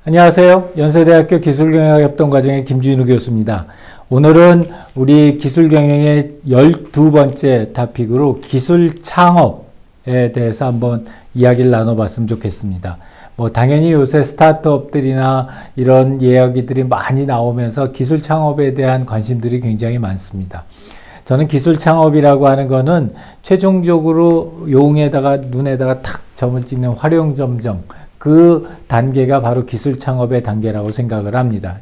안녕하세요. 연세대학교 기술경영협동과정의 김준우 교수입니다. 오늘은 우리 기술경영의 12번째 토픽으로 기술 창업에 대해서 한번 이야기를 나눠봤으면 좋겠습니다. 당연히 요새 스타트업들이나 이런 이야기들이 많이 나오면서 기술 창업에 대한 관심들이 굉장히 많습니다. 저는 기술 창업이라고 하는 거는 최종적으로 용에다가 눈에다가 탁 점을 찍는 활용점정, 그 단계가 바로 기술 창업의 단계라고 생각을 합니다.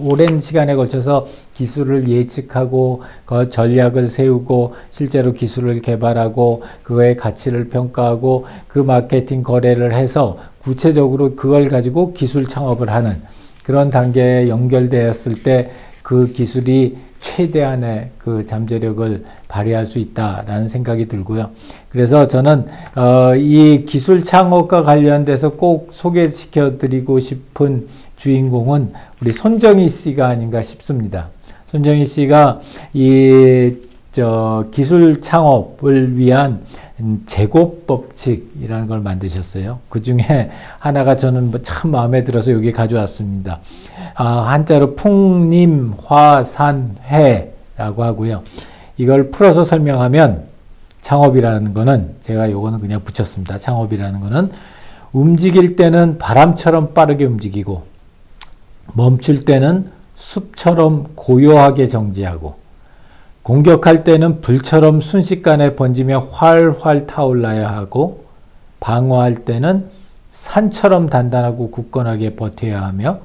오랜 시간에 걸쳐서 기술을 예측하고 그 전략을 세우고 실제로 기술을 개발하고 그거의 가치를 평가하고 그 마케팅 거래를 해서 구체적으로 그걸 가지고 기술 창업을 하는 그런 단계에 연결되었을 때 그 기술이 최대한의 그 잠재력을 발휘할 수 있다라는 생각이 들고요. 그래서 저는 이 기술 창업과 관련돼서 꼭 소개시켜 드리고 싶은 주인공은 우리 손정희 씨가 아닌가 싶습니다. 손정희 씨가 기술 창업을 위한 재고법칙이라는 걸 만드셨어요. 그 중에 하나가 저는 참 마음에 들어서 여기 가져왔습니다. 한자로 풍림화산회라고 하고요. 이걸 풀어서 설명하면 창업이라는 거는 제가 요거는 그냥 붙였습니다. 창업이라는 거는 움직일 때는 바람처럼 빠르게 움직이고 멈출 때는 숲처럼 고요하게 정지하고 공격할 때는 불처럼 순식간에 번지며 활활 타올라야 하고 방어할 때는 산처럼 단단하고 굳건하게 버텨야 하며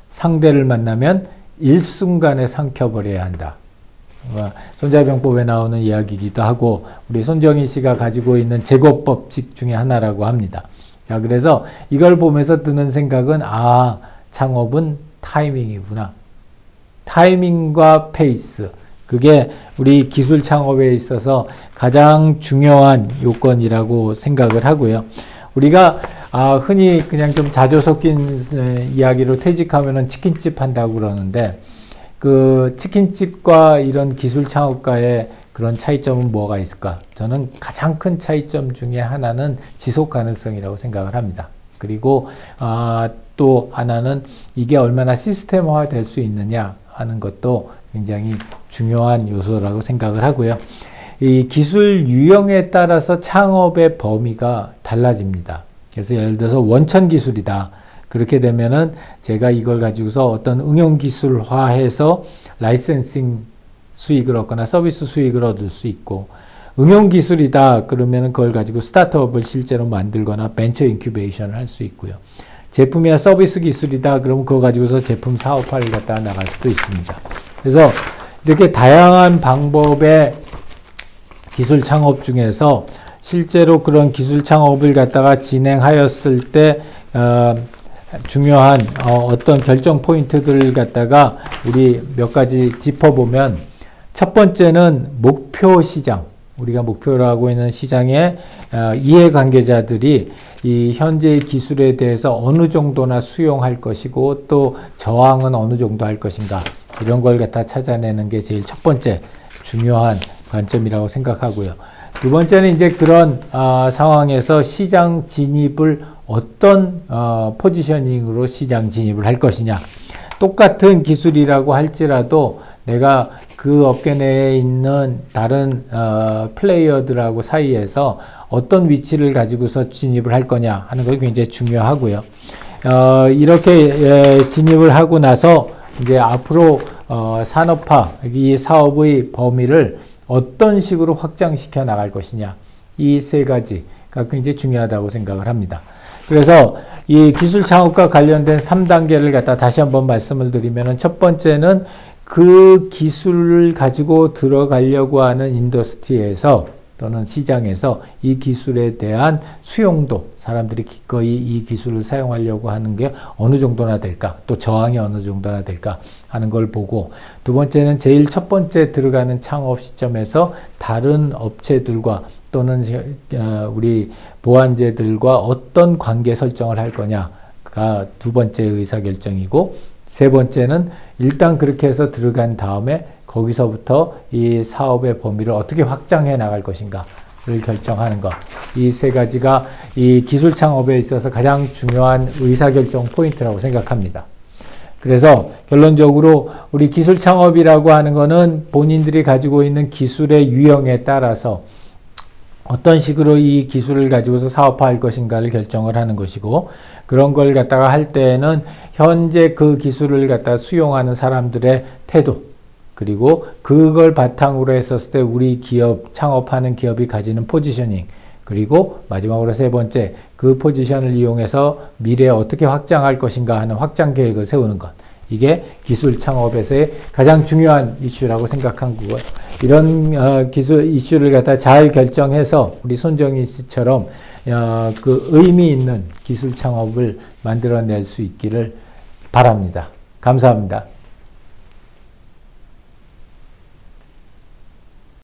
상대를 만나면 일순간에 삼켜버려야 한다. 손자병법에 나오는 이야기이기도 하고 우리 손정희 씨가 가지고 있는 제고법칙 중에 하나라고 합니다. 자, 그래서 이걸 보면서 드는 생각은 창업은 타이밍이구나. 타이밍과 페이스. 그게 우리 기술 창업에 있어서 가장 중요한 요건이라고 생각을 하고요. 우리가 흔히 그냥 좀 자주 섞인 이야기로 퇴직하면은 치킨집 한다고 그러는데 그 치킨집과 이런 기술 창업가의 그런 차이점은 뭐가 있을까? 저는 가장 큰 차이점 중에 하나는 지속 가능성이라고 생각을 합니다. 그리고 또 하나는 이게 얼마나 시스템화 될 수 있느냐 하는 것도 굉장히 중요한 요소라고 생각을 하고요. 이 기술 유형에 따라서 창업의 범위가 달라집니다. 그래서 예를 들어서 원천 기술이다. 그렇게 되면은 제가 이걸 가지고서 어떤 응용 기술화해서 라이센싱 수익을 얻거나 서비스 수익을 얻을 수 있고, 응용 기술이다. 그러면은 그걸 가지고 스타트업을 실제로 만들거나 벤처 인큐베이션을 할 수 있고요. 제품이나 서비스 기술이다. 그러면 그거 가지고서 제품 사업화를 갖다가 나갈 수도 있습니다. 그래서 이렇게 다양한 방법의 기술 창업 중에서 실제로 그런 기술 창업을 갖다가 진행하였을 때 중요한 어떤 결정 포인트들을 갖다가 우리 몇 가지 짚어보면, 첫 번째는 목표 시장. 우리가 목표로 하고 있는 시장의 이해관계자들이 이 현재의 기술에 대해서 어느 정도나 수용할 것이고 또 저항은 어느 정도 할 것인가, 이런 걸 갖다 찾아내는 게 제일 첫 번째 중요한 관점이라고 생각하고요. 두 번째는 이제 그런 상황에서 시장 진입을 어떤 포지셔닝으로 시장 진입을 할 것이냐. 똑같은 기술이라고 할지라도 내가 그 업계 내에 있는 다른 플레이어들하고 사이에서 어떤 위치를 가지고서 진입을 할 거냐 하는 것이 굉장히 중요하고요. 이렇게 진입을 하고 나서 이제 앞으로 산업화, 이 사업의 범위를 어떤 식으로 확장시켜 나갈 것이냐, 이 세 가지가 굉장히 중요하다고 생각을 합니다. 그래서 이 기술 창업과 관련된 3단계를 갖다 다시 한번 말씀을 드리면은, 첫 번째는 그 기술을 가지고 들어가려고 하는 인더스트리에서 또는 시장에서 이 기술에 대한 수용도, 사람들이 기꺼이 이 기술을 사용하려고 하는 게 어느 정도나 될까, 또 저항이 어느 정도나 될까 하는 걸 보고, 두 번째는 제일 첫 번째 들어가는 창업 시점에서 다른 업체들과 또는 우리 보완제들과 어떤 관계 설정을 할 거냐가 두 번째 의사결정이고, 세 번째는 일단 그렇게 해서 들어간 다음에 거기서부터 이 사업의 범위를 어떻게 확장해 나갈 것인가 결정하는 것. 이 세 가지가 이 기술 창업에 있어서 가장 중요한 의사결정 포인트라고 생각합니다. 그래서 결론적으로 우리 기술 창업이라고 하는 거는 본인들이 가지고 있는 기술의 유형에 따라서 어떤 식으로 이 기술을 가지고서 사업화할 것인가를 결정을 하는 것이고, 그런 걸 갖다가 할 때에는 현재 그 기술을 갖다가 수용하는 사람들의 태도, 그리고 그걸 바탕으로 했었을 때 우리 기업, 창업하는 기업이 가지는 포지셔닝, 그리고 마지막으로 세 번째, 그 포지션을 이용해서 미래에 어떻게 확장할 것인가 하는 확장 계획을 세우는 것. 이게 기술 창업에서의 가장 중요한 이슈라고 생각한 거고요. 이런 기술 이슈를 갖다 잘 결정해서 우리 손정희 씨처럼 그 의미 있는 기술 창업을 만들어낼 수 있기를 바랍니다. 감사합니다.